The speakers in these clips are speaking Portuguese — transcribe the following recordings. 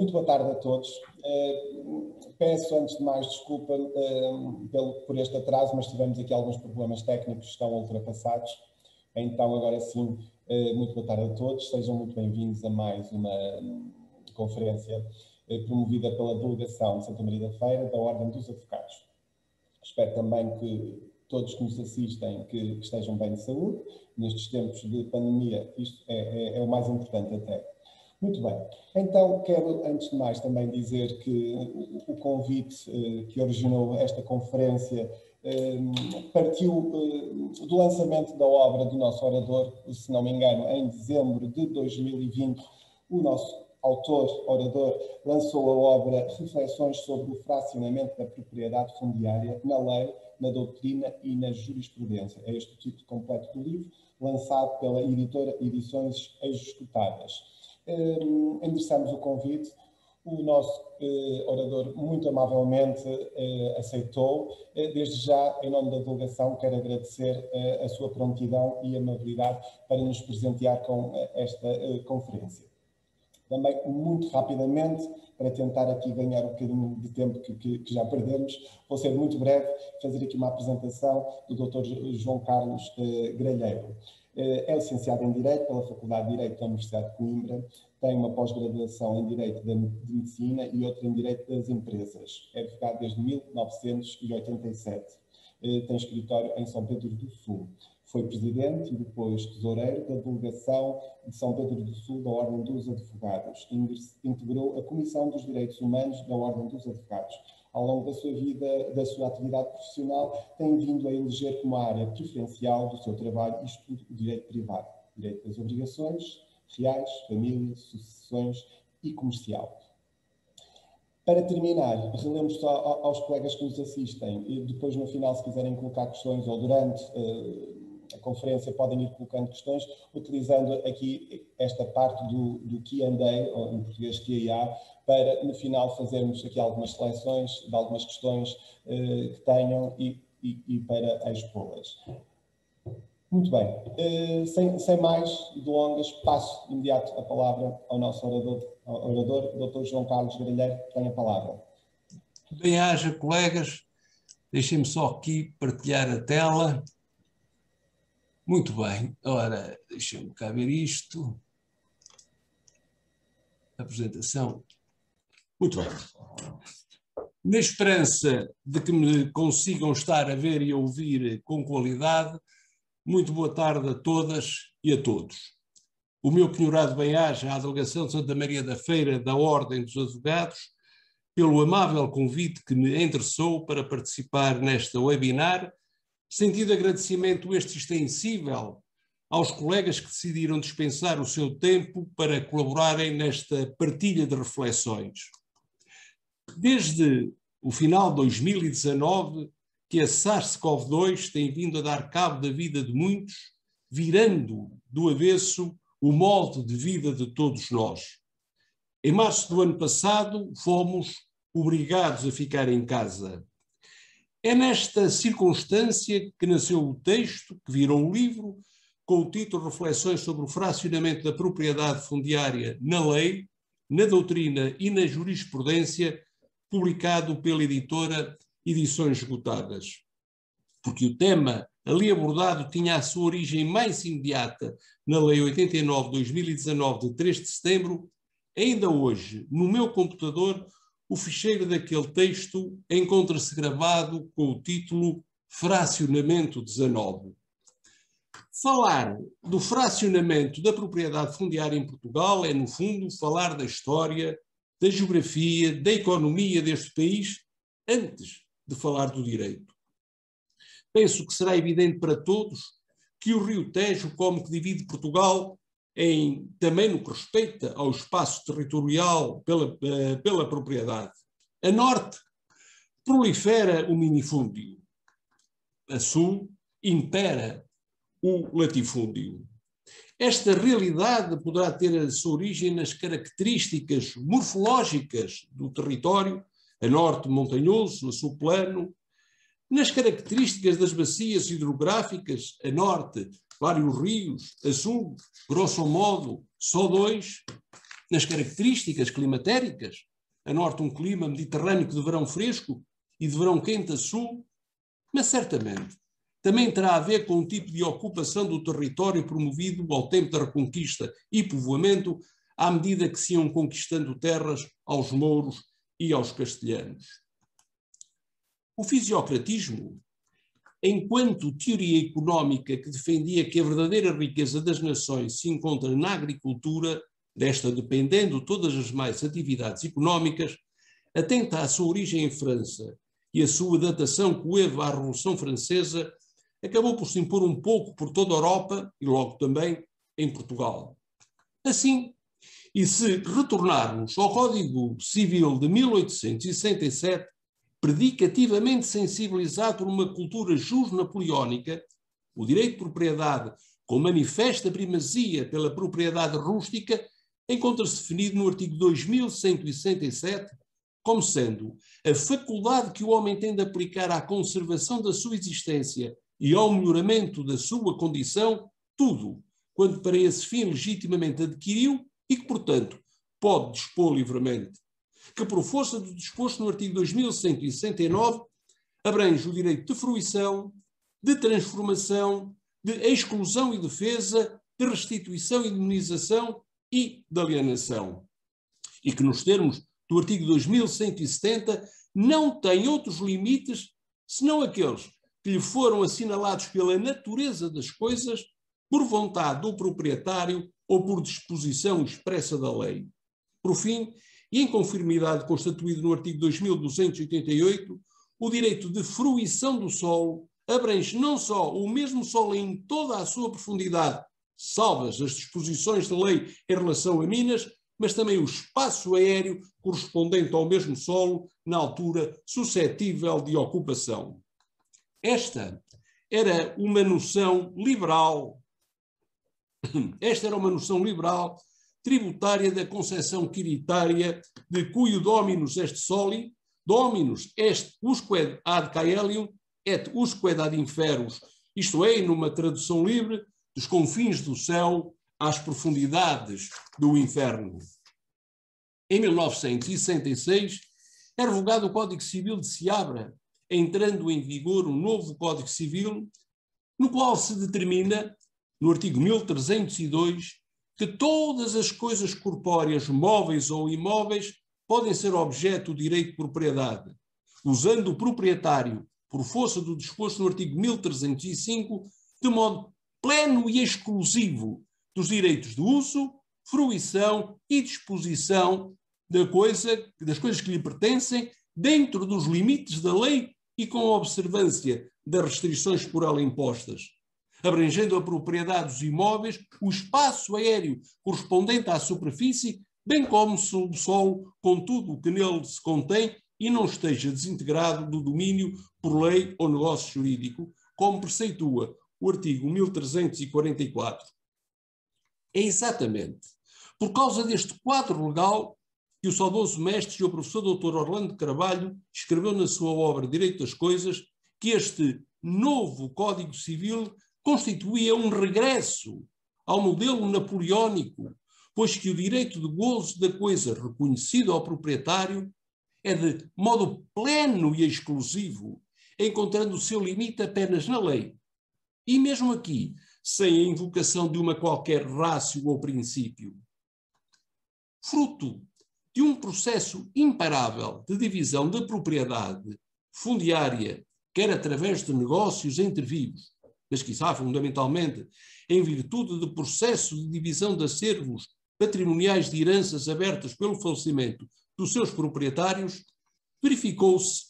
Muito boa tarde a todos. Peço, antes de mais, desculpa por este atraso, mas tivemos aqui alguns problemas técnicos que estão ultrapassados. Então, agora sim, muito boa tarde a todos. Sejam muito bem-vindos a mais uma conferência promovida pela Delegação de Santa Maria da Feira, da Ordem dos Advogados. Espero também que todos que nos assistem que estejam bem de saúde. Nestes tempos de pandemia, isto é o mais importante até. Muito bem. Então, quero, antes de mais, também dizer que o convite que originou esta conferência partiu do lançamento da obra do nosso orador, se não me engano, em dezembro de 2020. O nosso autor, orador, lançou a obra Reflexões sobre o fracionamento da propriedade fundiária na lei, na doutrina e na jurisprudência. É este o título completo do livro, lançado pela editora Edições Esgotadas. Endereçamos o convite, o nosso orador muito amavelmente aceitou. Desde já, em nome da delegação, quero agradecer a sua prontidão e amabilidade para nos presentear com esta conferência. Também, muito rapidamente, para tentar aqui ganhar um bocadinho de tempo que já perdemos, vou ser muito breve, fazer aqui uma apresentação do Dr. João Carlos Gralheiro. É licenciado em Direito pela Faculdade de Direito da Universidade de Coimbra, tem uma pós-graduação em Direito de Medicina e outra em Direito das Empresas. É advogado desde 1987. Tem escritório em São Pedro do Sul. Foi presidente e depois tesoureiro da Delegação de São Pedro do Sul da Ordem dos Advogados. Integrou a Comissão dos Direitos Humanos da Ordem dos Advogados. Ao longo da sua vida, da sua atividade profissional, tem vindo a eleger como área preferencial do seu trabalho e estudo o direito privado, direito das obrigações, reais, família, sucessões e comercial. Para terminar, relembro só aos colegas que nos assistem e depois no final, se quiserem colocar questões ou durante a conferência, podem ir colocando questões, utilizando aqui esta parte do Q&A, ou em português Q&A, para no final fazermos aqui algumas seleções de algumas questões que tenham e para expô-las. Muito bem, sem mais delongas, passo de imediato a palavra ao nosso orador, Dr. João Carlos Gralheiro, que tem a palavra. Bem-aja, colegas, deixem-me só aqui partilhar a tela. Muito bem, ora, deixem-me cá ver isto. Apresentação. Muito bem. Na esperança de que me consigam estar a ver e a ouvir com qualidade, muito boa tarde a todas e a todos. O meu penhorado bem-aja à Delegação de Santa Maria da Feira da Ordem dos Advogados pelo amável convite que me endereçou para participar nesta webinar, sentido agradecimento este extensível aos colegas que decidiram dispensar o seu tempo para colaborarem nesta partilha de reflexões. Desde o final de 2019, que a SARS-CoV-2 tem vindo a dar cabo da vida de muitos, virando do avesso o molde de vida de todos nós. Em março do ano passado, fomos obrigados a ficar em casa. É nesta circunstância que nasceu o texto, que virou um livro, com o título Reflexões sobre o fracionamento da propriedade fundiária na lei, na doutrina e na jurisprudência, publicado pela editora Edições Esgotadas. Porque o tema ali abordado tinha a sua origem mais imediata na Lei 89/2019, de 3 de setembro, ainda hoje, no meu computador, o ficheiro daquele texto encontra-se gravado com o título Fracionamento 19. Falar do fracionamento da propriedade fundiária em Portugal é, no fundo, falar da história, da geografia, da economia deste país, antes de falar do direito. Penso que será evidente para todos que o Rio Tejo, como que divide Portugal, também no que respeita ao espaço territorial pela propriedade. A norte prolifera o minifúndio. A sul impera o latifúndio. Esta realidade poderá ter a sua origem nas características morfológicas do território, a norte montanhoso, a sul plano, nas características das bacias hidrográficas, a norte vários rios, a sul, grosso modo, só 2, nas características climatéricas, a norte um clima mediterrâneo de verão fresco e de verão quente a sul, mas certamente também terá a ver com o tipo de ocupação do território promovido ao tempo da reconquista e povoamento, à medida que se iam conquistando terras aos mouros e aos castelhanos. O fisiocratismo, enquanto teoria económica que defendia que a verdadeira riqueza das nações se encontra na agricultura, desta dependendo todas as demais atividades económicas, atenta à sua origem em França e a sua datação coeva à Revolução Francesa, acabou por se impor um pouco por toda a Europa e logo também em Portugal. Assim, e se retornarmos ao Código Civil de 1867, predicativamente sensibilizado por uma cultura jus-napoleónica, o direito de propriedade, com manifesta primazia pela propriedade rústica, encontra-se definido no artigo 2167 como sendo a faculdade que o homem tem de aplicar à conservação da sua existência e ao melhoramento da sua condição, tudo, quando para esse fim legitimamente adquiriu e que, portanto, pode dispor livremente. Que, por força do disposto no artigo 2169, abrange o direito de fruição, de transformação, de exclusão e defesa, de restituição e indemnização e de alienação. E que, nos termos do artigo 2170, não tem outros limites senão aqueles que lhe foram assinalados pela natureza das coisas, por vontade do proprietário ou por disposição expressa da lei. Por fim, e em conformidade constituído no artigo 2288, o direito de fruição do solo abrange não só o mesmo solo em toda a sua profundidade, salvas as disposições da lei em relação a minas, mas também o espaço aéreo correspondente ao mesmo solo na altura suscetível de ocupação. Esta era uma noção liberal. Esta era uma noção liberal tributária da concepção quiritária de cuiu dominus est soli, dominus est usque ad caelium et usque ad inferus, isto é, numa tradução livre, dos confins do céu às profundidades do inferno. Em 1966, é revogado o Código Civil de Seabra, entrando em vigor um novo Código Civil, no qual se determina, no artigo 1302, que todas as coisas corpóreas, móveis ou imóveis, podem ser objeto do direito de propriedade, usando o proprietário, por força do disposto no artigo 1305, de modo pleno e exclusivo dos direitos de uso, fruição e disposição das coisas que lhe pertencem, dentro dos limites da lei e com a observância das restrições por ela impostas, abrangendo a propriedade dos imóveis, o espaço aéreo correspondente à superfície, bem como o solo, com tudo o que nele se contém e não esteja desintegrado do domínio por lei ou negócio jurídico, como preceitua o artigo 1344. É exatamente por causa deste quadro legal que o saudoso mestre e o professor Dr. Orlando de Carvalho escreveu na sua obra Direito das Coisas que este novo Código Civil constituía um regresso ao modelo napoleónico, pois que o direito de gozo da coisa reconhecido ao proprietário é de modo pleno e exclusivo, encontrando o seu limite apenas na lei. E mesmo aqui, sem a invocação de uma qualquer rácio ou princípio. Fruto de um processo imparável de divisão da propriedade fundiária, quer através de negócios entre vivos, mas quiçá fundamentalmente em virtude do processo de divisão de acervos patrimoniais de heranças abertas pelo falecimento dos seus proprietários, verificou-se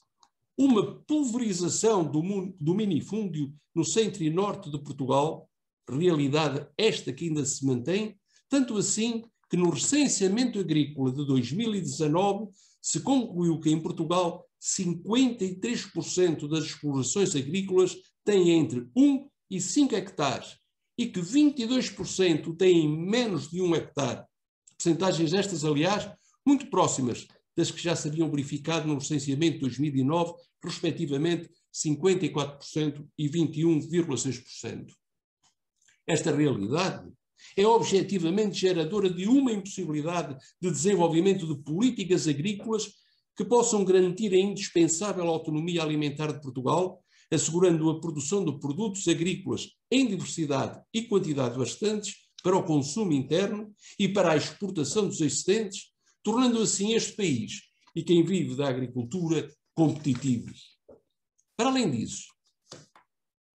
uma pulverização do minifúndio no centro e norte de Portugal, realidade esta que ainda se mantém, tanto assim que no recenseamento agrícola de 2019 se concluiu que em Portugal 53% das explorações agrícolas têm entre 1 e 5 hectares e que 22% têm menos de 1 hectare. Percentagens estas, aliás, muito próximas das que já se haviam verificado no recenseamento de 2009, respectivamente 54% e 21,6%. Esta realidade é objetivamente geradora de uma impossibilidade de desenvolvimento de políticas agrícolas que possam garantir a indispensável autonomia alimentar de Portugal, assegurando a produção de produtos agrícolas em diversidade e quantidade bastantes para o consumo interno e para a exportação dos excedentes, tornando assim este país e quem vive da agricultura competitivos. Para além disso,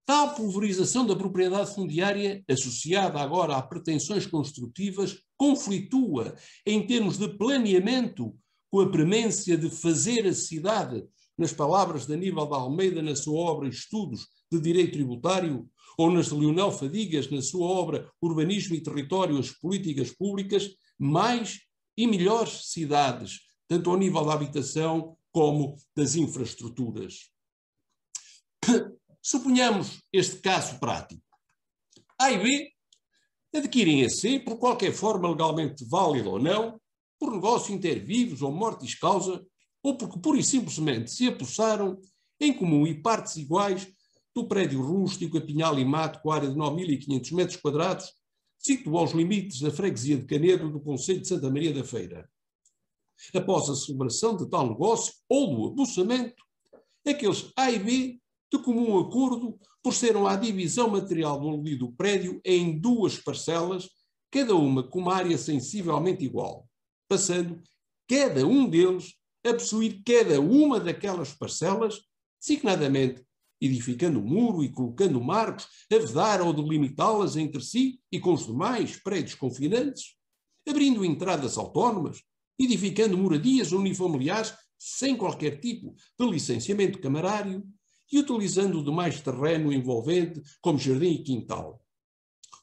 tal pulverização da propriedade fundiária, associada agora a pretensões construtivas, conflitua em termos de planeamento com a premência de fazer a cidade, nas palavras de Aníbal de Almeida na sua obra Estudos de Direito Tributário, ou nas de Leonel Fadigas na sua obra Urbanismo e Território, as Políticas Públicas, mais e melhores cidades, tanto ao nível da habitação como das infraestruturas. Suponhamos este caso prático. A e B adquirem a C, por qualquer forma legalmente válida ou não, por negócio intervivos ou mortis causa, ou porque pura e simplesmente se apossaram em comum e partes iguais do prédio rústico, a pinhal e mato com área de 9.500 metros quadrados, situado aos limites da freguesia de Canedo do concelho de Santa Maria da Feira. Após a celebração de tal negócio ou do apossamento, aqueles A e B, de comum acordo, procederam à divisão material do aludido prédio em duas parcelas, cada uma com uma área sensivelmente igual, passando cada um deles a possuir cada uma daquelas parcelas, designadamente edificando um muro e colocando marcos a vedar ou delimitá-las entre si e com os demais prédios confinantes, abrindo entradas autónomas, edificando moradias unifamiliares sem qualquer tipo de licenciamento camarário e utilizando o demais terreno envolvente como jardim e quintal.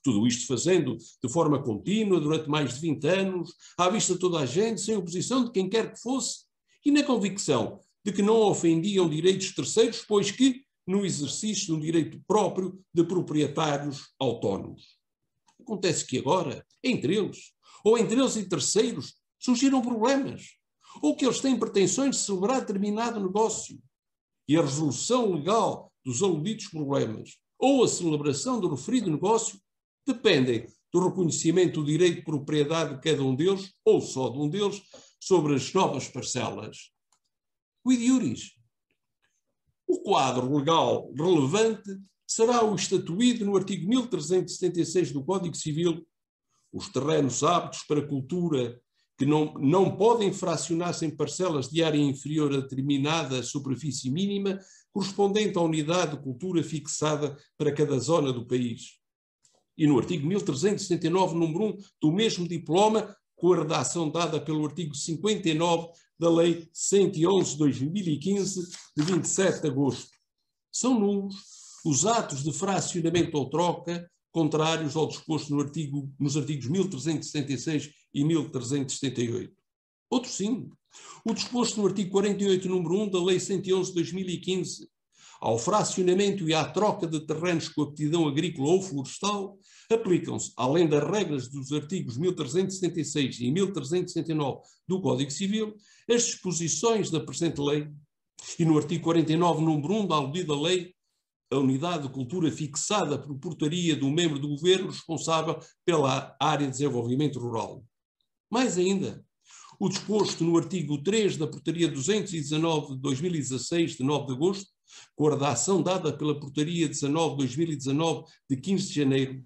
Tudo isto fazendo de forma contínua durante mais de 20 anos, à vista de toda a gente, sem oposição de quem quer que fosse, e na convicção de que não ofendiam direitos terceiros, pois que, no exercício de um direito próprio de proprietários autónomos. Acontece que agora, entre eles e terceiros, surgiram problemas, ou que eles têm pretensões de celebrar determinado negócio, e a resolução legal dos aludidos problemas, ou a celebração do referido negócio, dependem do reconhecimento do direito de propriedade de cada um deles, ou só de um deles, sobre as novas parcelas. Quid iuris? O quadro legal relevante será o estatuído no artigo 1376 do Código Civil. Os terrenos aptos para cultura que não podem fracionar-se em parcelas de área inferior a determinada superfície mínima, correspondente à unidade de cultura fixada para cada zona do país. E no artigo 1379, número 1, do mesmo diploma, com a redação dada pelo artigo 59 da Lei 111/2015, de 27 de agosto. São nulos os atos de fracionamento ou troca contrários ao disposto nos artigos 1376 e 1378. Outro sim, o disposto no artigo 48, número 1 da Lei 111/2015, ao fracionamento e à troca de terrenos com aptidão agrícola ou florestal, aplicam-se, além das regras dos artigos 1376 e 1379 do Código Civil, as disposições da presente lei, e no artigo 49, número 1 da aludida lei, a unidade de cultura fixada por portaria do membro do governo responsável pela área de desenvolvimento rural. Mais ainda, o disposto no artigo 3 da portaria 219 de 2016, de 9 de agosto, com a redação dada pela portaria 19/2019, de 15 de janeiro,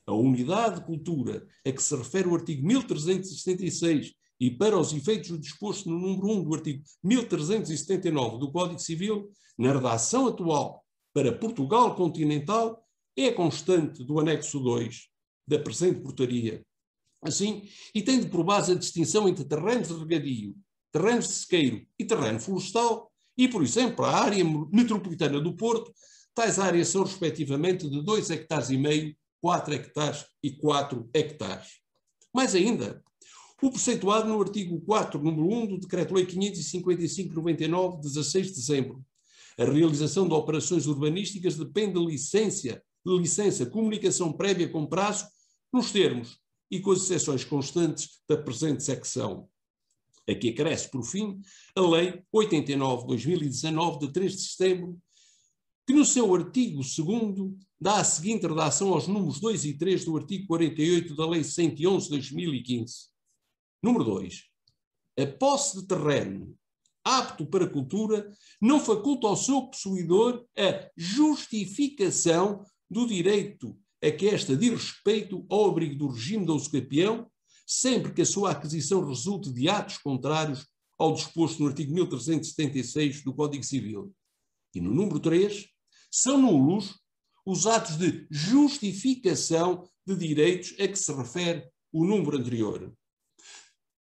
a unidade de cultura a que se refere o artigo 1376 e para os efeitos do disposto no número 1 do artigo 1379 do Código Civil, na redação atual para Portugal continental, é a constante do anexo 2 da presente portaria. Assim, e tendo por base a distinção entre terrenos de regadio, terrenos de sequeiro e terreno florestal, e, por exemplo, a área metropolitana do Porto, tais áreas são respectivamente de 2,5 hectares, 4 hectares e 4 hectares. Mais ainda, o preceituado no artigo 4, número 1 do Decreto-Lei 555/99, de 16 de dezembro. A realização de operações urbanísticas depende de licença, comunicação prévia com prazo, nos termos e com as exceções constantes da presente secção. Aqui acresce, por fim, a Lei 89/2019, de 3 de setembro, que no seu artigo 2º dá a seguinte redação aos números 2 e 3 do artigo 48 da Lei 111 de 2015. Número 2. A posse de terreno apto para cultura não faculta ao seu possuidor a justificação do direito a que esta diz respeito ao abrigo do regime da usucapião, sempre que a sua aquisição resulte de atos contrários ao disposto no artigo 1376 do Código Civil. E no número 3, são nulos os atos de justificação de direitos a que se refere o número anterior.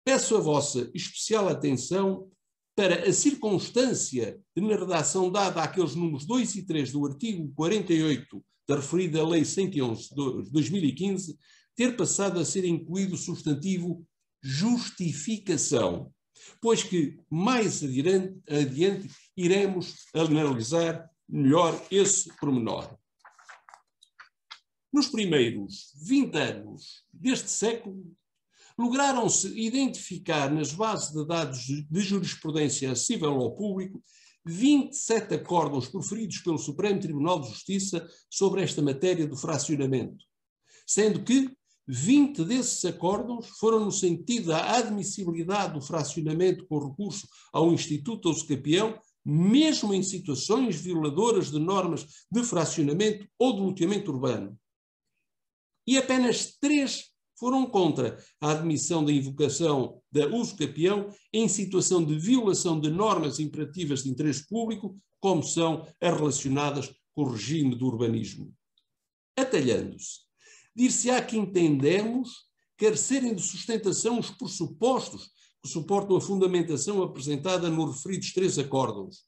Peço a vossa especial atenção para a circunstância de, na redação dada àqueles números 2 e 3 do artigo 48 da referida Lei 111 de 2015, ter passado a ser incluído o substantivo justificação, pois que mais adiante iremos analisar melhor esse pormenor. Nos primeiros 20 anos deste século, lograram-se identificar nas bases de dados de jurisprudência acessível ao público 27 acórdãos proferidos pelo Supremo Tribunal de Justiça sobre esta matéria do fracionamento, sendo que 20 desses acórdãos foram no sentido da admissibilidade do fracionamento com recurso ao Instituto da Usucapião, mesmo em situações violadoras de normas de fracionamento ou de loteamento urbano. E apenas 3 foram contra a admissão da invocação da usucapião em situação de violação de normas imperativas de interesse público, como são as relacionadas com o regime do urbanismo. Atalhando-se, dir-se-á que entendemos carecerem de sustentação os pressupostos que suportam a fundamentação apresentada nos referidos 3 acórdãos,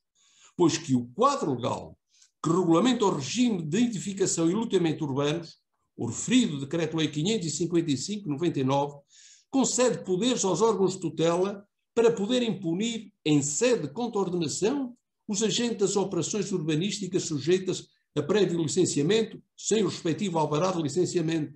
pois que o quadro legal que regulamenta o regime de edificação e loteamento urbanos, o referido Decreto-Lei 555/99, concede poderes aos órgãos de tutela para poderem punir, em sede de contraordenação, os agentes das operações urbanísticas sujeitas a prévio licenciamento, sem o respectivo alvará de licenciamento,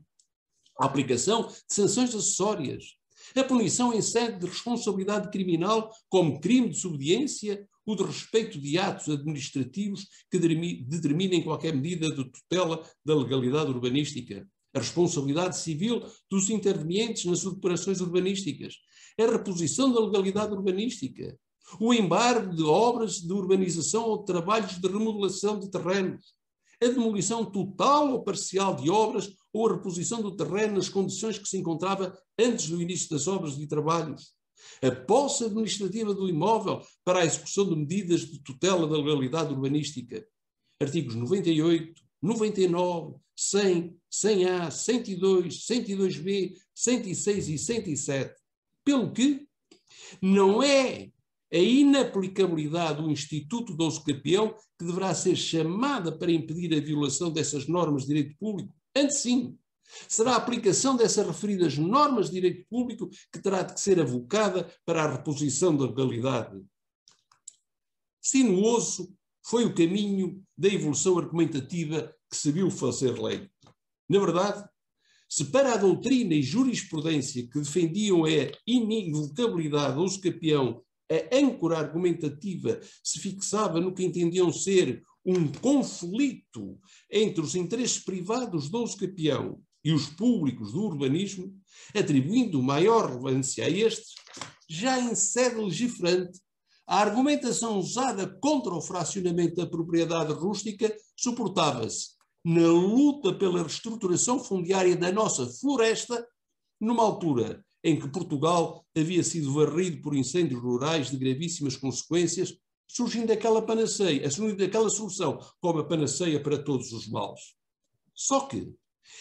a aplicação de sanções acessórias, a punição em sede de responsabilidade criminal como crime de desobediência, o de respeito de atos administrativos que determinem qualquer medida de tutela da legalidade urbanística, a responsabilidade civil dos intervenientes nas operações urbanísticas, a reposição da legalidade urbanística, o embargo de obras de urbanização ou de trabalhos de remodelação de terrenos, a demolição total ou parcial de obras ou a reposição do terreno nas condições que se encontrava antes do início das obras e trabalhos, a posse administrativa do imóvel para a execução de medidas de tutela da legalidade urbanística. Artigos 98, 99, 100, 100A, 102, 102B, 106 e 107. Pelo que não é a inaplicabilidade do Instituto da Usucapião que deverá ser chamada para impedir a violação dessas normas de direito público. Antes sim, será a aplicação dessas referidas normas de direito público que terá de ser avocada para a reposição da legalidade. Sinuoso foi o caminho da evolução argumentativa que se viu fazer lei. Na verdade, se para a doutrina e jurisprudência que defendiam a inivocabilidade da usucapião a âncora argumentativa se fixava no que entendiam ser um conflito entre os interesses privados do usucapião e os públicos do urbanismo, atribuindo maior relevância a estes, já em sede legiferante, a argumentação usada contra o fracionamento da propriedade rústica suportava-se na luta pela reestruturação fundiária da nossa floresta, numa altura em que Portugal havia sido varrido por incêndios rurais de gravíssimas consequências, surgindo aquela panaceia, assumindo aquela solução como a panaceia para todos os males. Só que,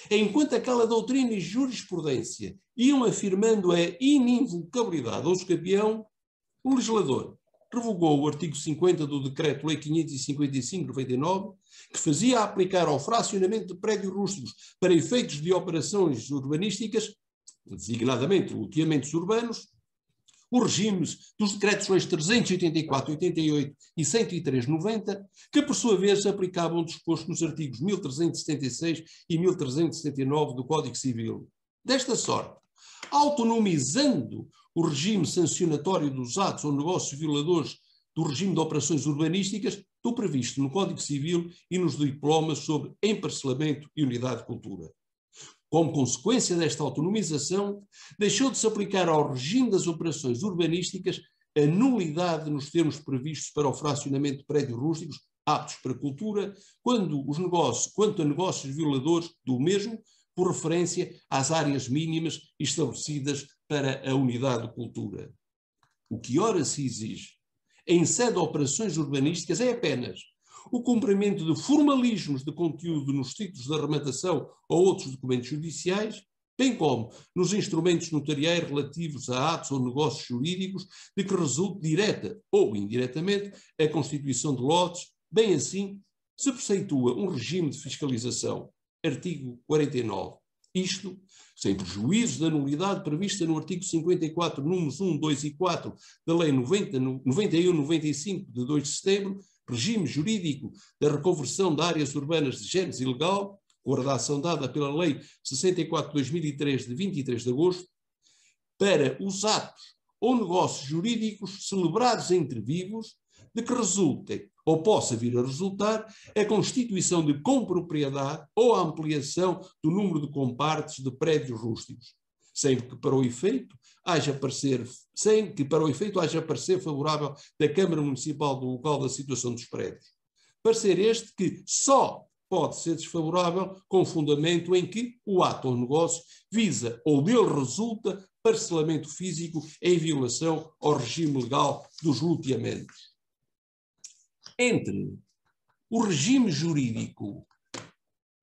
enquanto aquela doutrina e jurisprudência iam afirmando a inivocabilidade da usucapião, o legislador revogou o artigo 50 do Decreto-Lei 555/99, que fazia aplicar ao fracionamento de prédios rústicos para efeitos de operações urbanísticas, designadamente loteamentos urbanos, os regimes dos Decretos-Leis 384/88 e 103/90, que por sua vez aplicavam o disposto nos artigos 1376 e 1379 do Código Civil. Desta sorte, autonomizando o regime sancionatório dos atos ou negócios violadores do regime de operações urbanísticas, do previsto no Código Civil e nos diplomas sobre emparcelamento e unidade de cultura. Como consequência desta autonomização, deixou de se aplicar ao regime das operações urbanísticas a nulidade nos termos previstos para o fracionamento de prédios rústicos aptos para cultura, quanto a negócios violadores do mesmo, por referência às áreas mínimas estabelecidas para a unidade de cultura. O que ora se exige, em sede de operações urbanísticas, é apenas o cumprimento de formalismos de conteúdo nos títulos de arrematação ou outros documentos judiciais, bem como nos instrumentos notariais relativos a atos ou negócios jurídicos de que resulte direta ou indiretamente a constituição de lotes, bem assim se preceitua um regime de fiscalização. Artigo 49. Isto, sem prejuízo da nulidade prevista no artigo 54, números 1, 2 e 4 da Lei 91/95 de 2 de setembro, regime jurídico da reconversão de áreas urbanas de género ilegal, com a redação dada pela Lei 64/2003 de 23 de agosto, para os atos ou negócios jurídicos celebrados entre vivos, de que resultem ou possa vir a resultar a constituição de compropriedade ou a ampliação do número de compartes de prédios rústicos, sem que para o efeito haja parecer favorável da Câmara Municipal do local da situação dos prédios. Parecer este que só pode ser desfavorável com fundamento em que o ato ou negócio visa ou dele resulta parcelamento físico em violação ao regime legal dos loteamentos. Entre o regime jurídico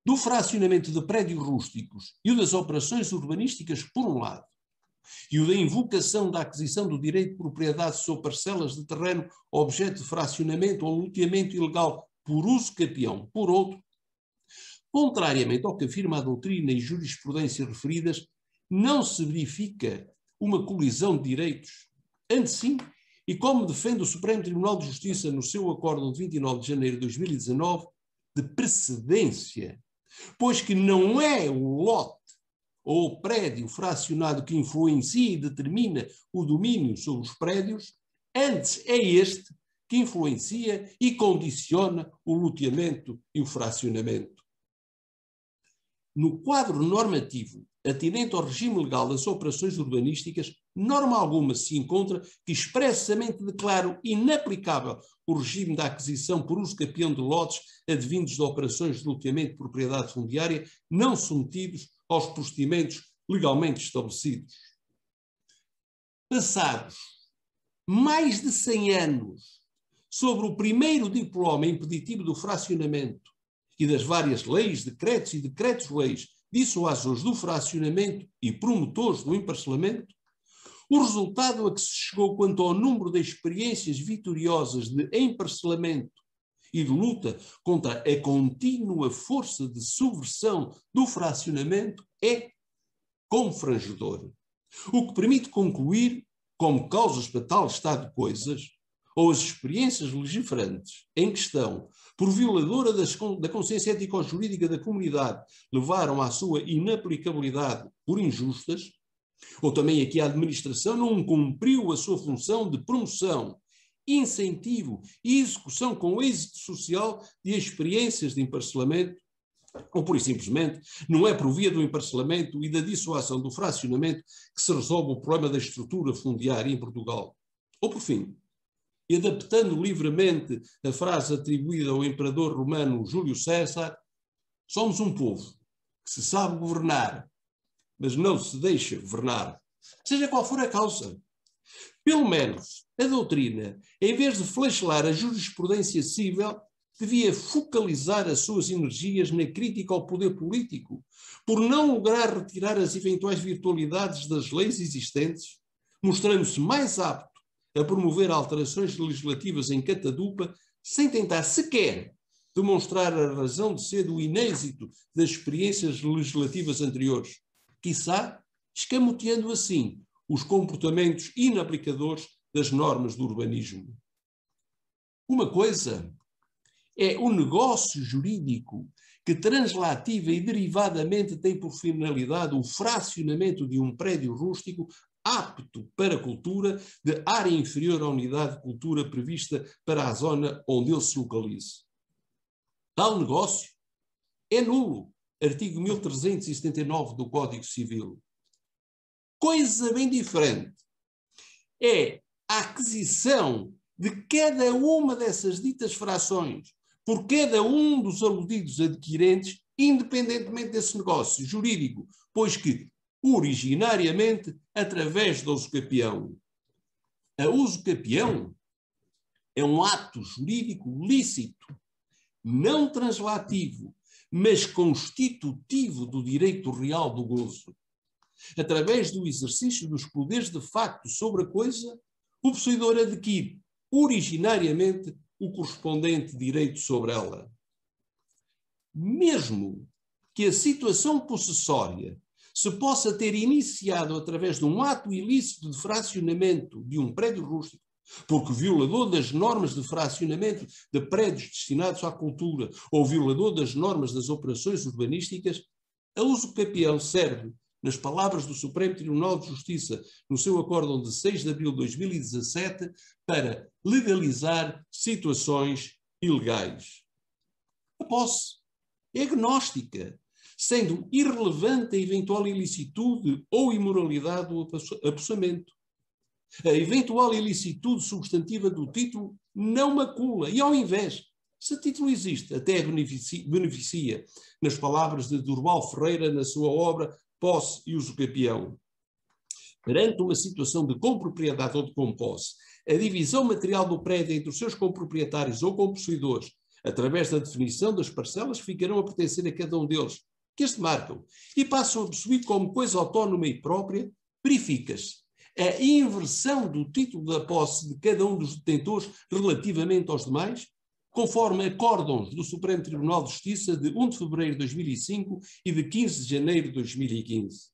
do fracionamento de prédios rústicos e o das operações urbanísticas, por um lado, e o da invocação da aquisição do direito de propriedade sobre parcelas de terreno objeto de fracionamento ou loteamento ilegal por uso capião, por outro, contrariamente ao que afirma a doutrina e jurisprudência referidas, não se verifica uma colisão de direitos. Antes sim, e como defende o Supremo Tribunal de Justiça no seu acórdão de 29 de janeiro de 2019, de precedência, pois que não é o lote ou o prédio fracionado que influencia e determina o domínio sobre os prédios, antes é este que influencia e condiciona o loteamento e o fracionamento. No quadro normativo atinente ao regime legal das operações urbanísticas, norma alguma se encontra que expressamente declara inaplicável o regime da aquisição por uso capião de lotes advindos de operações de loteamento de propriedade fundiária não submetidos aos procedimentos legalmente estabelecidos. Passados mais de 100 anos sobre o primeiro diploma impeditivo do fracionamento e das várias leis, decretos e decretos-leis dissuasores do fracionamento e promotores do emparcelamento, o resultado a que se chegou quanto ao número de experiências vitoriosas de emparcelamento e de luta contra a contínua força de subversão do fracionamento é confrangedor, o que permite concluir, como causas para tal estado de coisas, ou as experiências legislantes em questão, por violadora da consciência ético-jurídica da comunidade, levaram à sua inaplicabilidade por injustas, ou também aqui a administração não cumpriu a sua função de promoção, incentivo e execução com êxito social de experiências de emparcelamento, ou por simplesmente não é por via do emparcelamento e da dissuasão do fracionamento que se resolve o problema da estrutura fundiária em Portugal. Ou por fim, e adaptando livremente a frase atribuída ao imperador romano Júlio César, somos um povo que se sabe governar, mas não se deixa governar, seja qual for a causa. Pelo menos a doutrina, em vez de flagelar a jurisprudência civil, devia focalizar as suas energias na crítica ao poder político, por não lograr retirar as eventuais virtualidades das leis existentes, mostrando-se mais apto a promover alterações legislativas em catadupa, sem tentar sequer demonstrar a razão de ser do inêxito das experiências legislativas anteriores, quiçá escamoteando assim os comportamentos inaplicadores das normas do urbanismo. Uma coisa é o negócio jurídico que translativa e derivadamente tem por finalidade o fracionamento de um prédio rústico apto para cultura de área inferior à unidade de cultura prevista para a zona onde ele se localize. Tal negócio é nulo. Artigo 1379 do Código Civil. Coisa bem diferente é a aquisição de cada uma dessas ditas frações por cada um dos aludidos adquirentes, independentemente desse negócio jurídico, pois que, originariamente, através da usucapião. A usucapião é um ato jurídico lícito, não translativo, mas constitutivo do direito real do gozo. Através do exercício dos poderes de facto sobre a coisa, o possuidor adquire, originariamente, o correspondente direito sobre ela. Mesmo que a situação possessória se possa ter iniciado através de um ato ilícito de fracionamento de um prédio rústico, porque violador das normas de fracionamento de prédios destinados à cultura ou violador das normas das operações urbanísticas, a usucapião serve, nas palavras do Supremo Tribunal de Justiça, no seu acórdão de 6 de abril de 2017, para legalizar situações ilegais. A posse é agnóstica, sendo irrelevante a eventual ilicitude ou imoralidade do apossamento. A eventual ilicitude substantiva do título não macula, e ao invés, se o título existe, até beneficia, nas palavras de Durval Ferreira na sua obra Posse e Usucapião. Perante uma situação de compropriedade ou de composse, a divisão material do prédio entre os seus comproprietários ou compossuidores, através da definição das parcelas que ficarão a pertencer a cada um deles, que as demarcam, e passam a possuir como coisa autónoma e própria, verifica-se a inversão do título da posse de cada um dos detentores relativamente aos demais, conforme acórdãos do Supremo Tribunal de Justiça de 1 de fevereiro de 2005 e de 15 de janeiro de 2015.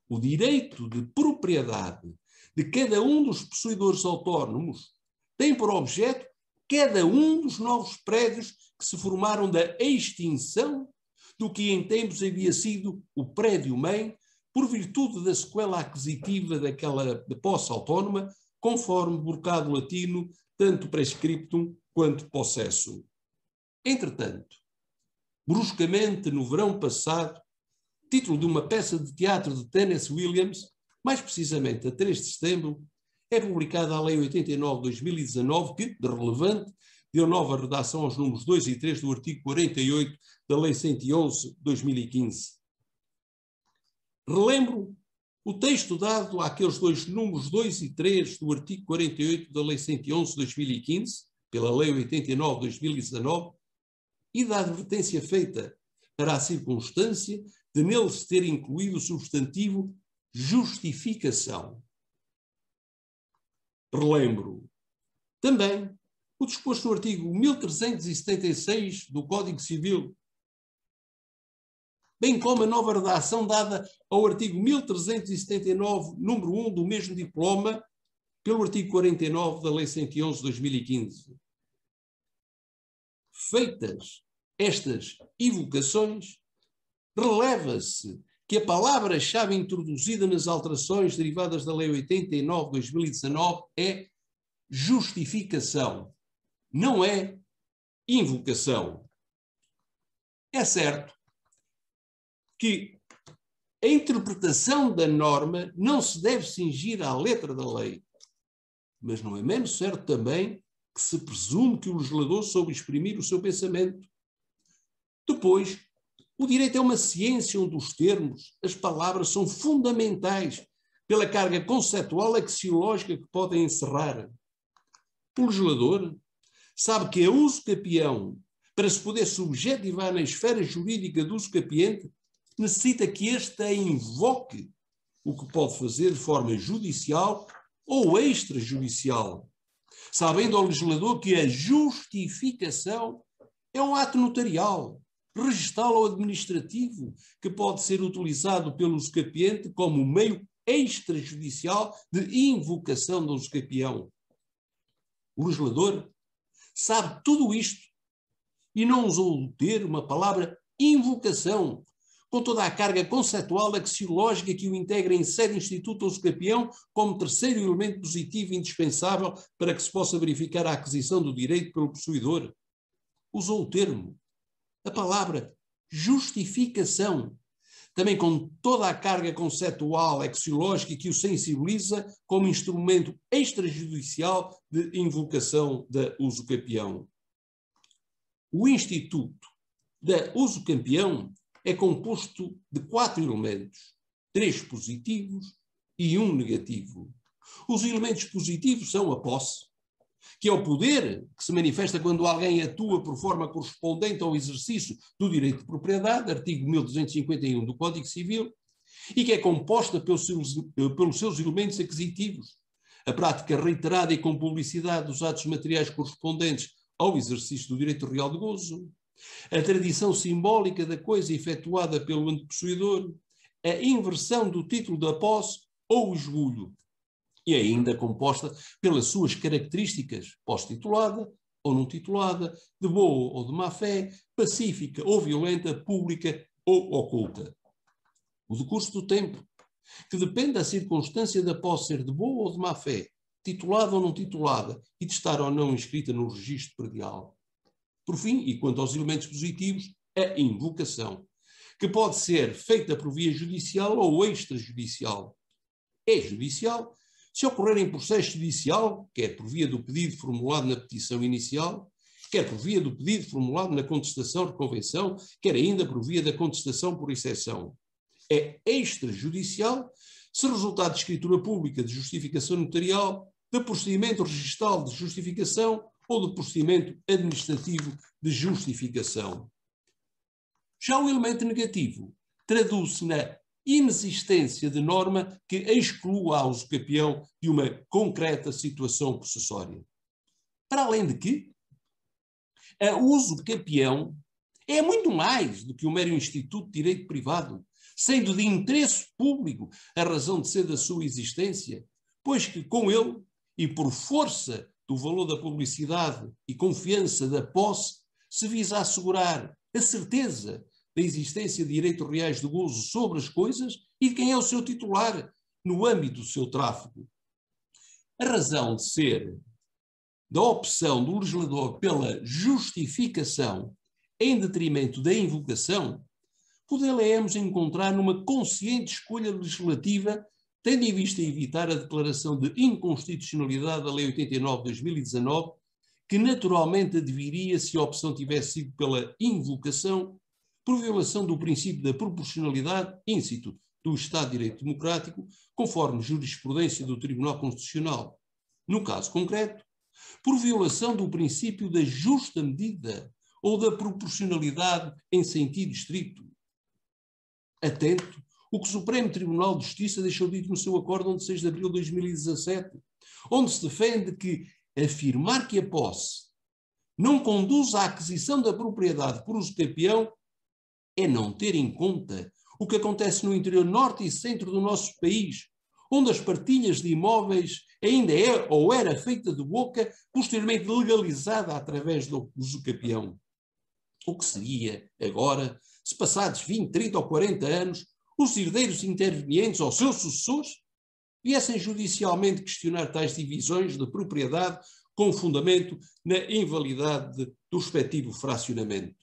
O direito de propriedade de cada um dos possuidores autónomos tem por objeto cada um dos novos prédios que se formaram da extinção do que em tempos havia sido o prédio-mãe, por virtude da sequela aquisitiva daquela posse autónoma, conforme burcado latino, tanto prescriptum quanto possesso. Entretanto, bruscamente no verão passado, título de uma peça de teatro de Tennessee Williams, mais precisamente a 3 de setembro, é publicada a Lei 89 de 2019, que, de relevante, deu nova redação aos números 2 e 3 do artigo 48 da Lei 111 de 2015. Relembro o texto dado àqueles dois números 2 e 3 do artigo 48 da Lei 111 de 2015, pela Lei 89 de 2019, e da advertência feita para a circunstância de nele se ter incluído o substantivo justificação. Relembro também o disposto no artigo 1376 do Código Civil, bem como a nova redação dada ao artigo 1379, número 1 do mesmo diploma, pelo artigo 49 da Lei 111 de 2015. Feitas estas evocações, releva-se que a palavra-chave introduzida nas alterações derivadas da Lei 89 de 2019 é justificação, não é invocação. É certo que a interpretação da norma não se deve cingir à letra da lei, mas não é menos certo também que se presume que o legislador soube exprimir o seu pensamento. Depois, o direito é uma ciência onde os termos, as palavras, são fundamentais pela carga conceptual axiológica que podem encerrar. O legislador sabe que a usucapião, para se poder subjetivar na esfera jurídica do usucapiente, necessita que este a invoque, o que pode fazer de forma judicial ou extrajudicial, sabendo ao legislador que a justificação é um ato notarial, registal ou administrativo, que pode ser utilizado pelo usucapiente como meio extrajudicial de invocação do usucapião. O legislador sabe tudo isto e não ousou ter uma palavra invocação, com toda a carga conceitual axiológica que o integra em sede instituto usucapião como terceiro elemento positivo indispensável para que se possa verificar a aquisição do direito pelo possuidor. Usou o termo, a palavra justificação, também com toda a carga conceitual axiológica que o sensibiliza como instrumento extrajudicial de invocação da usucapião. O instituto da usucapião é composto de 4 elementos, 3 positivos e 1 negativo. Os elementos positivos são a posse, que é o poder que se manifesta quando alguém atua por forma correspondente ao exercício do direito de propriedade, artigo 1251 do Código Civil, e que é composta pelos seus elementos aquisitivos, a prática reiterada e com publicidade dos atos materiais correspondentes ao exercício do direito real de gozo, a tradição simbólica da coisa efetuada pelo antepossuidor, a inversão do título da posse ou o esbulho, e ainda composta pelas suas características posse-titulada ou não titulada, de boa ou de má fé, pacífica ou violenta, pública ou oculta. O decurso do tempo, que depende da circunstância da posse ser de boa ou de má fé, titulada ou não titulada, e de estar ou não inscrita no registro predial. Por fim, e quanto aos elementos positivos, a invocação, que pode ser feita por via judicial ou extrajudicial. É judicial se ocorrer em processo judicial, quer por via do pedido formulado na petição inicial, quer por via do pedido formulado na contestação de convenção, quer ainda por via da contestação por exceção. É extrajudicial se resultado de escritura pública de justificação notarial, de procedimento registal de justificação ou de procedimento administrativo de justificação. Já o elemento negativo traduz-se na inexistência de norma que exclua a usucapião de uma concreta situação possessória. Para além de que, a usucapião é muito mais do que um mero instituto de direito privado, sendo de interesse público a razão de ser da sua existência, pois que com ele, e por força do valor da publicidade e confiança da posse, se visa assegurar a certeza da existência de direitos reais de gozo sobre as coisas e de quem é o seu titular no âmbito do seu tráfego. A razão de ser da opção do legislador pela justificação em detrimento da invocação, poderemos encontrar numa consciente escolha legislativa, tendo em vista evitar a declaração de inconstitucionalidade da Lei 89 de 2019, que naturalmente adviria se a opção tivesse sido pela invocação, por violação do princípio da proporcionalidade íncito do Estado de Direito Democrático, conforme jurisprudência do Tribunal Constitucional. No caso concreto, por violação do princípio da justa medida ou da proporcionalidade em sentido estrito. Atento o que o Supremo Tribunal de Justiça deixou dito no seu acórdão de 6 de abril de 2017, onde se defende que afirmar que a posse não conduz à aquisição da propriedade por usucapião é não ter em conta o que acontece no interior norte e centro do nosso país, onde as partilhas de imóveis ainda é ou era feita de boca, posteriormente legalizada através do usucapião. O que seria, agora, se passados 20, 30 ou 40 anos, os herdeiros intervenientes ou seus sucessores viessem judicialmente questionar tais divisões de propriedade com fundamento na invalidade do respectivo fracionamento.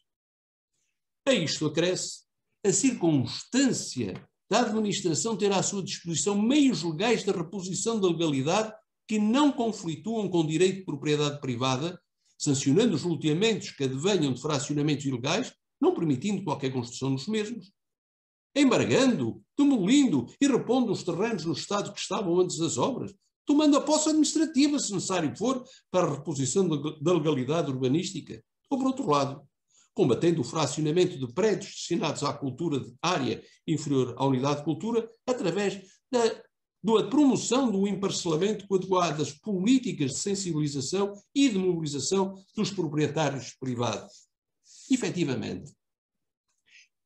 A isto acresce a circunstância da administração ter à sua disposição meios legais de reposição da legalidade que não conflituam com o direito de propriedade privada, sancionando os loteamentos que advenham de fracionamentos ilegais, não permitindo qualquer construção nos mesmos, embargando, demolindo e repondo os terrenos no estado que estavam antes das obras, tomando a posse administrativa, se necessário for, para a reposição da legalidade urbanística. Ou, por outro lado, combatendo o fracionamento de prédios destinados à cultura de área inferior à unidade de cultura, através da promoção do emparcelamento com adequadas políticas de sensibilização e de mobilização dos proprietários privados. Efetivamente,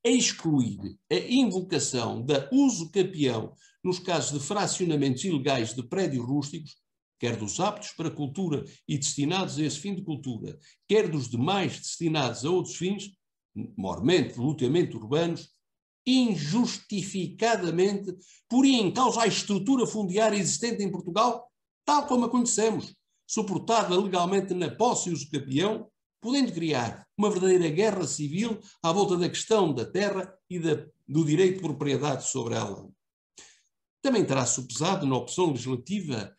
excluir a invocação da usucapião nos casos de fracionamentos ilegais de prédios rústicos, quer dos aptos para cultura e destinados a esse fim de cultura, quer dos demais destinados a outros fins, mormente de loteamento urbanos, injustificadamente poria em causa a estrutura fundiária existente em Portugal, tal como a conhecemos, suportada legalmente na posse e usucapião, podendo criar uma verdadeira guerra civil à volta da questão da terra e do direito de propriedade sobre ela. Também terá supesado na opção legislativa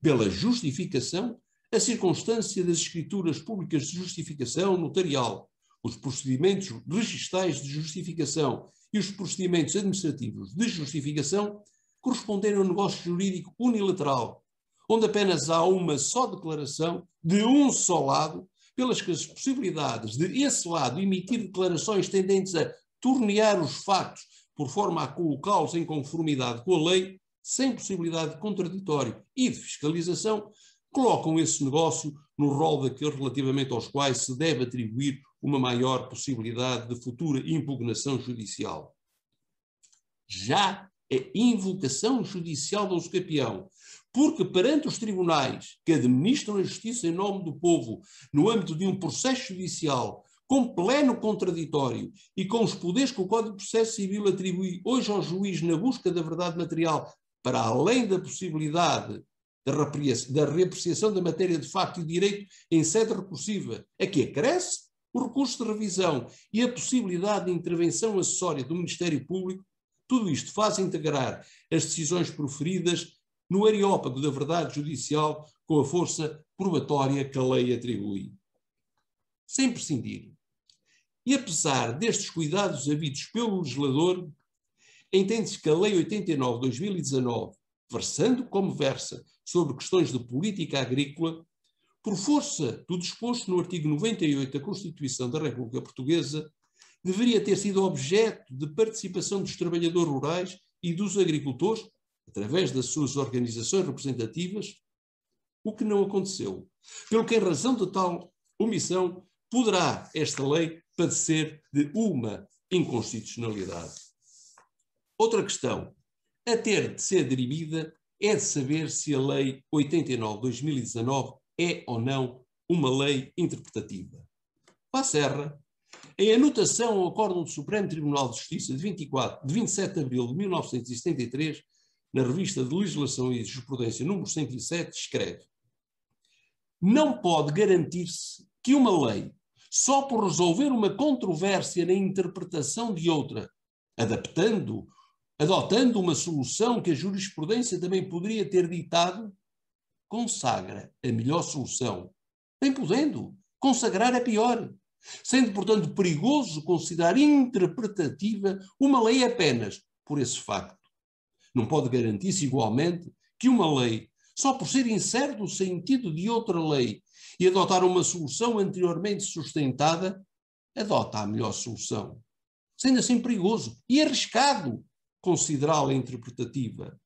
pela justificação a circunstância das escrituras públicas de justificação notarial, os procedimentos registais de justificação e os procedimentos administrativos de justificação corresponderem a um negócio jurídico unilateral, onde apenas há uma só declaração de um só lado, pelas que as possibilidades de esse lado emitir declarações tendentes a tornear os factos por forma a colocá-los em conformidade com a lei, sem possibilidade de contraditório e de fiscalização, colocam esse negócio no rol daqueles relativamente aos quais se deve atribuir uma maior possibilidade de futura impugnação judicial. Já a invocação judicial da usucapião, porque perante os tribunais que administram a justiça em nome do povo, no âmbito de um processo judicial com pleno contraditório e com os poderes que o Código de Processo Civil atribui hoje ao juiz na busca da verdade material, para além da possibilidade da reapreciação da matéria de facto e direito em sede recursiva, a que acresce o recurso de revisão e a possibilidade de intervenção acessória do Ministério Público, tudo isto faz integrar as decisões proferidas no areópago da verdade judicial com a força probatória que a lei atribui. Sem prescindir. E apesar destes cuidados havidos pelo legislador, entende-se que a Lei 89 de 2019, versando como versa sobre questões de política agrícola, por força do disposto no artigo 98 da Constituição da República Portuguesa, deveria ter sido objeto de participação dos trabalhadores rurais e dos agricultores, através das suas organizações representativas, o que não aconteceu. Pelo que, em razão de tal omissão, poderá esta lei padecer de uma inconstitucionalidade. Outra questão a ter de ser dirimida é de saber se a Lei 89 de 2019 é ou não uma lei interpretativa. Pá Serra, em anotação ao Acórdão do Supremo Tribunal de Justiça de 27 de abril de 1973, na revista de Legislação e Jurisprudência número 107, escreve: não pode garantir-se que uma lei, só por resolver uma controvérsia na interpretação de outra, adotando uma solução que a jurisprudência também poderia ter ditado, consagra a melhor solução, bem podendo consagrar a pior, sendo, portanto, perigoso considerar interpretativa uma lei apenas por esse facto. Não pode garantir-se igualmente que uma lei, só por ser incerto o sentido de outra lei e adotar uma solução anteriormente sustentada, adota a melhor solução, sendo assim perigoso e arriscado considerá-la interpretativa.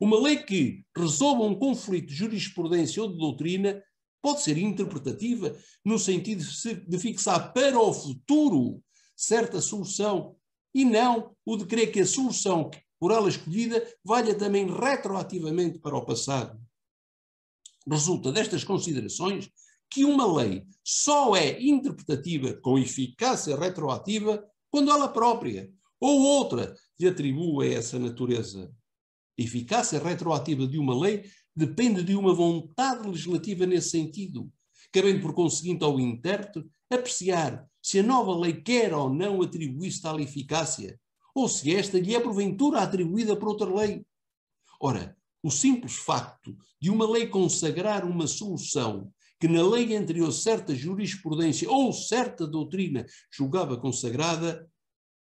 Uma lei que resolva um conflito de jurisprudência ou de doutrina pode ser interpretativa no sentido de fixar para o futuro certa solução e não o de crer que a solução por ela escolhida valha também retroativamente para o passado. Resulta destas considerações que uma lei só é interpretativa com eficácia retroativa quando ela própria ou outra lhe atribua essa natureza. A eficácia retroativa de uma lei depende de uma vontade legislativa nesse sentido, cabendo por conseguinte ao intérprete apreciar se a nova lei quer ou não atribuir-se tal eficácia, ou se esta lhe é porventura atribuída por outra lei. Ora, o simples facto de uma lei consagrar uma solução que na lei anterior certa jurisprudência ou certa doutrina julgava consagrada,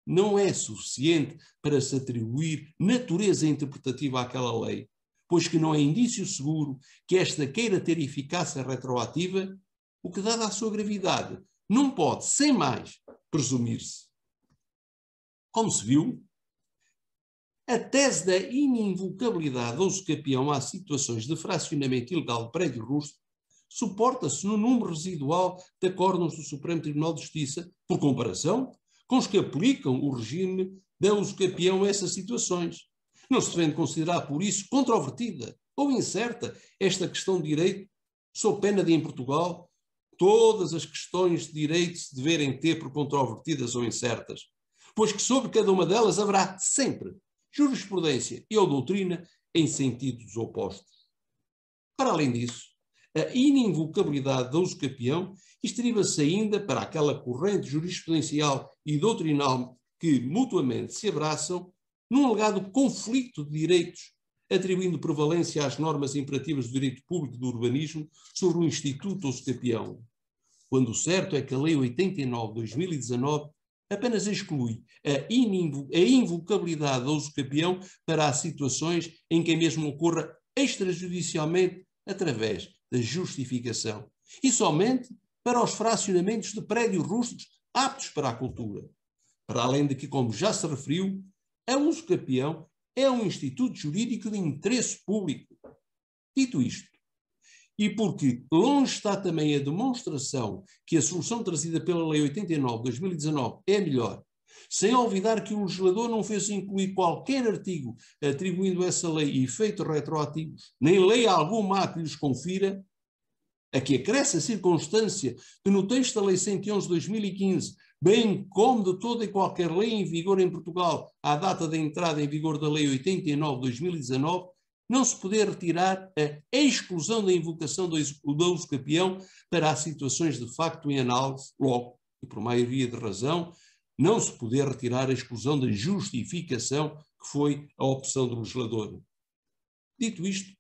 não é suficiente para se atribuir natureza interpretativa àquela lei, pois que não é indício seguro que esta queira ter eficácia retroativa, o que, dada a sua gravidade, não pode, sem mais, presumir-se. Como se viu, a tese da ininvocabilidade da usucapião às situações de fracionamento ilegal de prédio rústico suporta-se no número residual de acórdãos do Supremo Tribunal de Justiça, por comparação com os que aplicam o regime da usucapião a essas situações. Não se devendo considerar, por isso, controvertida ou incerta esta questão de direito, sob pena de, em Portugal, todas as questões de direito se deverem ter por controvertidas ou incertas, pois que sobre cada uma delas haverá sempre jurisprudência ou doutrina em sentidos opostos. Para além disso, a ininvocabilidade da usucapião estriba-se ainda para aquela corrente jurisprudencial e doutrinal que mutuamente se abraçam num alegado conflito de direitos, atribuindo prevalência às normas imperativas do direito público do urbanismo sobre o Instituto usucapião, quando o certo é que a Lei 89/2019 apenas exclui a invocabilidade da usucapião para as situações em que a mesma ocorra extrajudicialmente através da justificação e somente para os fracionamentos de prédios rústicos aptos para a cultura. Para além de que, como já se referiu, a usucapião é um instituto jurídico de interesse público. Dito isto, e porque longe está também a demonstração que a solução trazida pela Lei 89/2019 é melhor, sem olvidar que o legislador não fez incluir qualquer artigo atribuindo a essa lei efeitos retroativos, nem lei alguma a que lhes confira, a que acresce a circunstância que no texto da Lei 111/2015, bem como de toda e qualquer lei em vigor em Portugal à data da entrada em vigor da Lei 89/2019, não se poder retirar a exclusão da invocação da usucapião para as situações de facto em análise, logo, e por maioria de razão, não se poder retirar a exclusão da justificação, que foi a opção do legislador. Dito isto,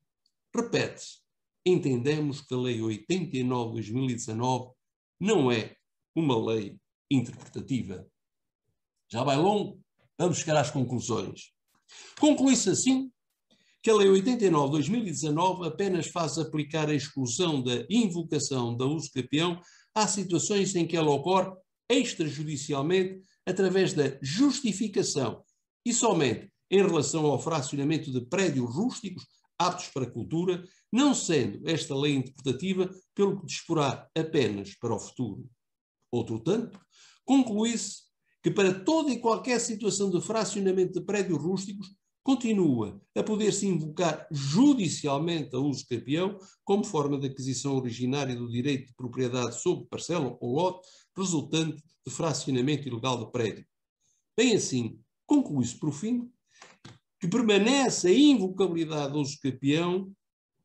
repete-se, entendemos que a Lei 89/2019 não é uma lei interpretativa. Já vai longo, vamos chegar às conclusões. Conclui-se assim que a Lei 89/2019 apenas faz aplicar a exclusão da invocação da usucapião às situações em que ela ocorre extrajudicialmente através da justificação e somente em relação ao fracionamento de prédios rústicos aptos para a cultura, não sendo esta lei interpretativa pelo que disporá apenas para o futuro. Outro tanto, conclui-se que para toda e qualquer situação de fracionamento de prédios rústicos continua a poder-se invocar judicialmente a usucapião como forma de aquisição originária do direito de propriedade sobre parcela ou lote resultante de fracionamento ilegal de prédio. Bem assim, conclui-se por fim que permanece a invocabilidade da usucapião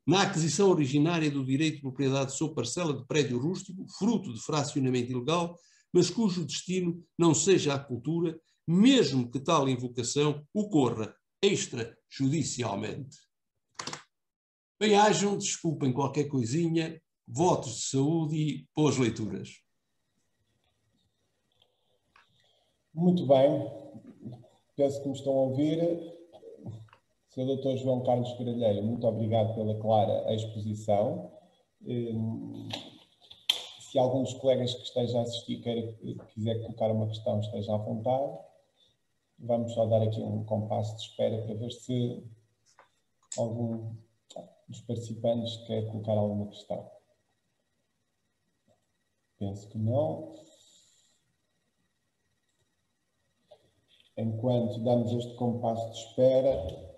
na aquisição originária do direito de propriedade sobre parcela de prédio rústico, fruto de fracionamento ilegal, mas cujo destino não seja a cultura, mesmo que tal invocação ocorra extrajudicialmente. Bem, hajam, desculpem qualquer coisinha, votos de saúde e boas leituras. Muito bem, penso que me estão a ouvir. Sr. Dr. João Carlos Gralheiro, muito obrigado pela clara exposição. Se algum dos colegas que esteja a assistir quiser colocar uma questão, esteja à vontade. Vamos só dar aqui um compasso de espera para ver se algum dos participantes quer colocar alguma questão. Penso que não. Enquanto damos este compasso de espera,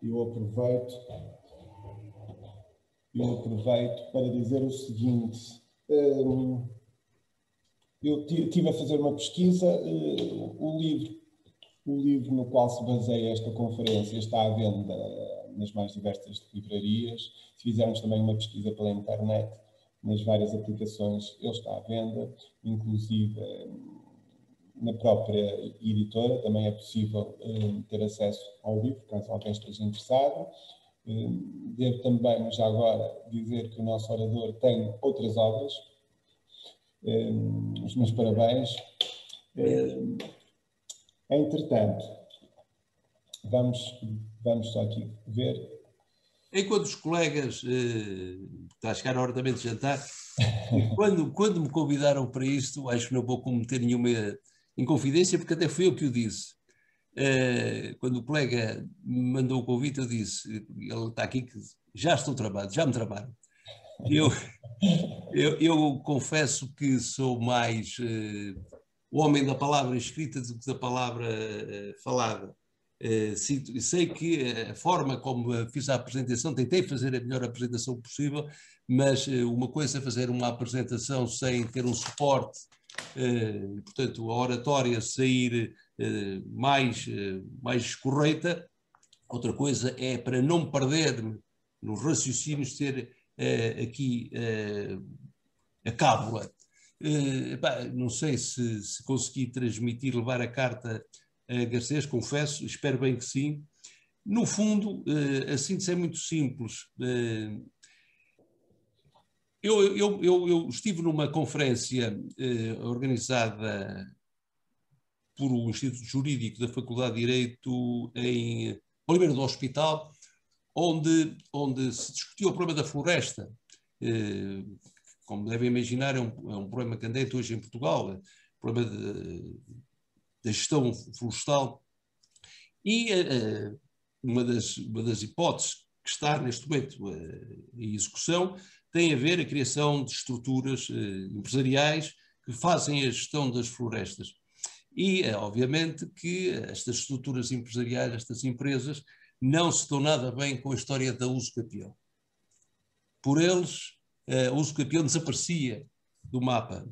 eu aproveito para dizer o seguinte. Eu estive a fazer uma pesquisa, o livro no qual se baseia esta conferência está à venda nas mais diversas livrarias. Se fizermos também uma pesquisa pela internet, nas várias aplicações, ele está à venda, inclusive na própria editora, também é possível ter acesso ao livro, caso alguém esteja interessado. Devo também, já agora, dizer que o nosso orador tem outras obras. Os meus parabéns. Entretanto, vamos só aqui ver. Enquanto os colegas, está a chegar a hora também de jantar, quando me convidaram para isto, acho que não vou cometer nenhuma inconfidência, porque até fui eu que o disse. Quando o colega me mandou o convite, eu disse, ele está aqui, que já estou travado, já me travaram. Eu confesso que sou mais o homem da palavra escrita do que da palavra falada. Sei que a forma como fiz a apresentação, tentei fazer a melhor apresentação possível, mas uma coisa é fazer uma apresentação sem ter um suporte portanto, a oratória sair mais correita. Outra coisa é, para não perder-me nos raciocínios, ter aqui a cábula. Não sei se consegui transmitir, levar a carta a Garcês, confesso, espero bem que sim. No fundo, a síntese é muito simples. Eu estive numa conferência organizada por o Instituto Jurídico da Faculdade de Direito em Oliveira do Hospital, onde se discutiu o problema da floresta. Como devem imaginar, é um problema candente hoje em Portugal, o problema da gestão florestal. E uma das hipóteses que está neste momento em execução tem a ver a criação de estruturas empresariais que fazem a gestão das florestas. E, obviamente, que estas estruturas empresariais, estas empresas, não se dão nada bem com a história da uso-capião. Por eles, a uso-capião desaparecia do mapa.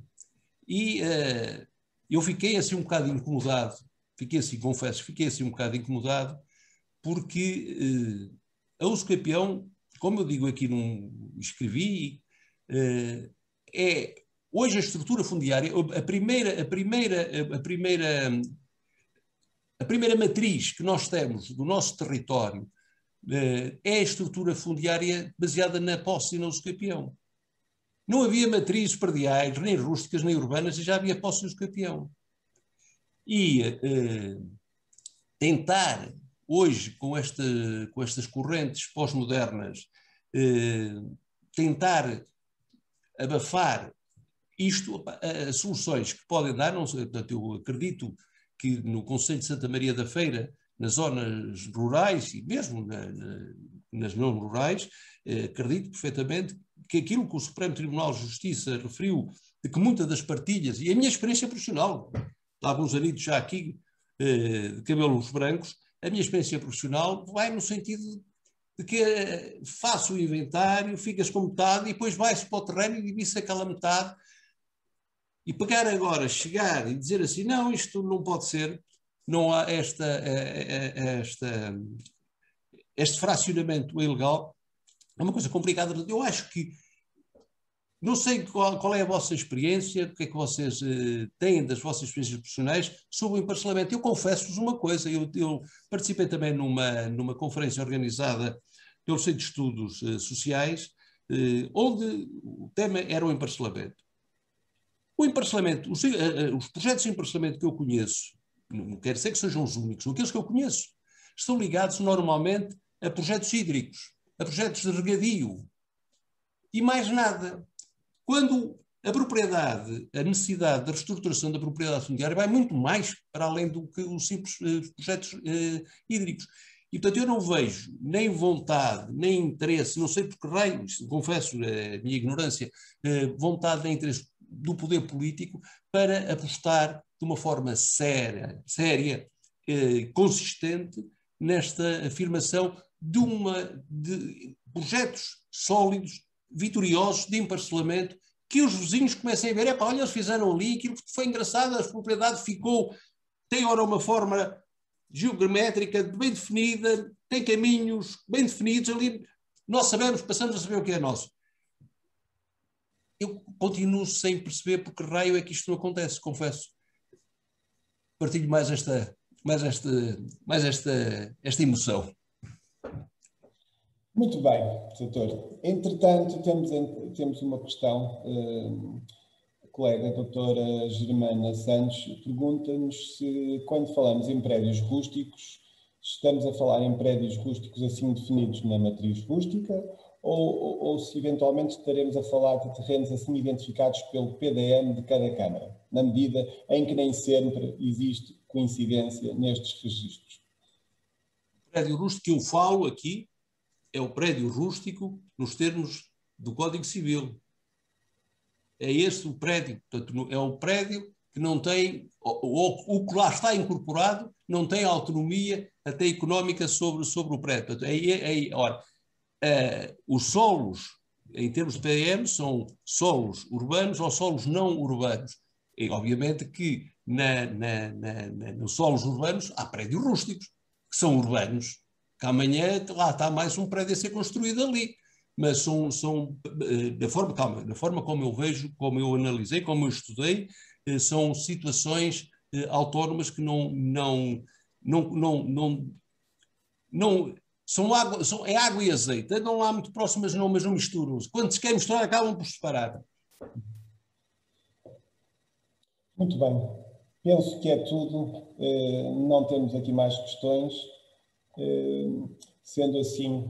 E eu fiquei assim um bocado incomodado, confesso, fiquei assim um bocado incomodado, porque a uso-capião, como eu digo aqui, escrevi, hoje a estrutura fundiária, a primeira matriz que nós temos do nosso território é a estrutura fundiária baseada na posse e no uso-capião. Não havia matrizes prediais, nem rústicas, nem urbanas, e já havia posse e uso-capião. E tentar, hoje, com estas correntes pós-modernas, tentar abafar isto, as soluções que podem dar, não sei, portanto, eu acredito que no Concelho de Santa Maria da Feira, nas zonas rurais e mesmo nas não rurais, acredito perfeitamente que aquilo que o Supremo Tribunal de Justiça referiu, de que muitas das partilhas, e a minha experiência profissional, há alguns anitos já aqui, de cabelos brancos, a minha experiência profissional vai no sentido de que faço o inventário, ficas com metade e depois vai-se para o terreno e divide-se aquela metade. E pegar agora, chegar e dizer assim, não, isto não pode ser, não há este fracionamento ilegal, é uma coisa complicada. Eu acho que, não sei qual é a vossa experiência, o que é que vocês têm das vossas experiências profissionais sobre o emparcelamento. Eu confesso-vos uma coisa, eu participei também numa conferência organizada pelo Centro de Estudos Sociais, onde o tema era o emparcelamento. O emparcelamento, os projetos de emparcelamento que eu conheço, não quero dizer que sejam os únicos, aqueles que eu conheço, estão ligados normalmente a projetos hídricos, a projetos de regadio e mais nada. Quando a propriedade, a necessidade da reestruturação da propriedade fundiária vai muito mais para além do que os simples projetos hídricos. E, portanto, eu não vejo nem vontade, nem interesse, não sei por que raio, confesso a minha ignorância, vontade nem interesse do poder político para apostar de uma forma séria, consistente, nesta afirmação de projetos sólidos, vitoriosos, de emparcelamento, que os vizinhos comecem a ver, olha, eles fizeram ali, aquilo foi engraçado, a propriedade tem ora uma forma geométrica bem definida, tem caminhos bem definidos ali, nós passamos a saber o que é nosso. Eu continuo sem perceber por que raio é que isto não acontece, confesso. Partilho mais esta emoção. Muito bem, doutor. Entretanto, temos uma questão. A colega doutora Germana Santos pergunta-nos se, quando falamos em prédios rústicos, estamos a falar em prédios rústicos assim definidos na matriz rústica ou se eventualmente estaremos a falar de terrenos assim identificados pelo PDM de cada Câmara, na medida em que nem sempre existe coincidência nestes registros. O prédio rústico que eu falo aqui é o prédio rústico nos termos do Código Civil. É este o prédio, portanto, é o prédio que não tem, o que lá está incorporado, não tem autonomia até económica sobre o prédio. Portanto, os solos, em termos de PDM, são solos urbanos ou solos não urbanos. E, obviamente que nos solos urbanos há prédios rústicos, que são urbanos, que amanhã lá está mais um prédio a ser construído ali. Mas da forma como eu vejo, como eu analisei, como eu estudei, são situações autónomas que é água e azeite, não lá muito próximas, não, mas não misturam-se. Quando se quer misturar, acabam por se separar. Muito bem. Penso que é tudo. Não temos aqui mais questões. Sendo assim,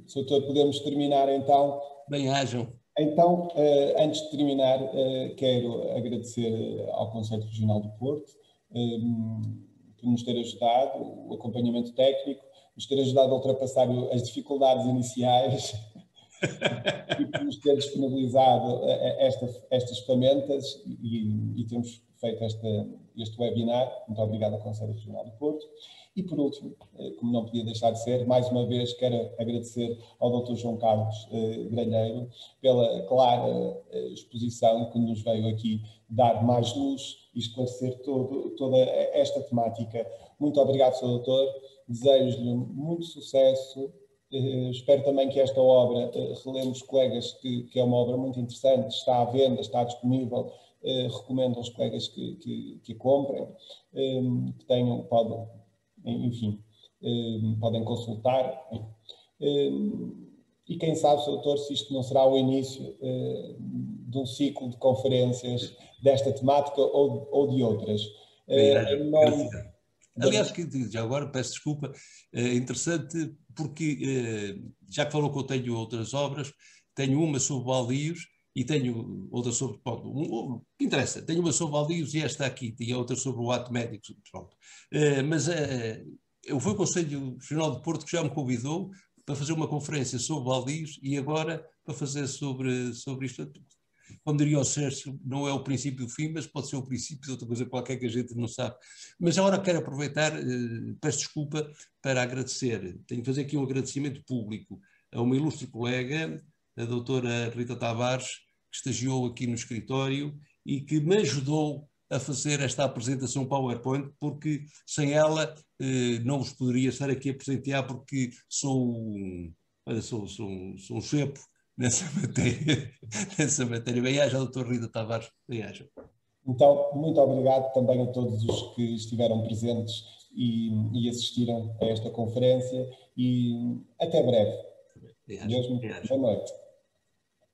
Sr. Doutor, podemos terminar então. Bem-ajam. Então, antes de terminar, quero agradecer ao Conselho Regional do Porto por nos ter ajudado, o acompanhamento técnico, nos ter ajudado a ultrapassar as dificuldades iniciais e por nos ter disponibilizado estas ferramentas e temos feito este webinar. Muito obrigado ao Conselho Regional do Porto. E, por último, como não podia deixar de ser, mais uma vez quero agradecer ao Dr. João Carlos Gralheiro pela clara exposição que nos veio aqui dar mais luz e esclarecer toda esta temática. Muito obrigado, Sr. Doutor. Desejo-lhe muito sucesso. Espero também que esta obra, relembro os colegas que é uma obra muito interessante, está à venda, está disponível. Recomendo aos colegas que a comprem, que tenham, podem consultar. E quem sabe, Sr. Doutor, se isto não será o início de um ciclo de conferências desta temática ou de outras. Aliás, já agora peço desculpa, é interessante porque, já que falou que eu tenho outras obras, tenho uma sobre baldios e tenho outra sobre, pronto, que interessa, tenho uma sobre baldios e esta aqui, tinha outra sobre o ato médico, pronto. Mas foi o Conselho Regional de Porto que já me convidou para fazer uma conferência sobre baldios e agora para fazer sobre isto. Como diria o Sérgio, não é o princípio do fim, mas pode ser o princípio de outra coisa qualquer que a gente não sabe. Mas agora quero aproveitar, peço desculpa, para agradecer. Tenho que fazer aqui um agradecimento público a uma ilustre colega, a doutora Rita Tavares, que estagiou aqui no escritório e que me ajudou a fazer esta apresentação PowerPoint, porque sem ela não vos poderia estar aqui a presentear, porque sou um chepo nessa matéria. Bem-aja, doutor Rita Tavares. Bem-aja. Então, muito obrigado também a todos os que estiveram presentes e assistiram a esta conferência e até breve. Deus, boa noite.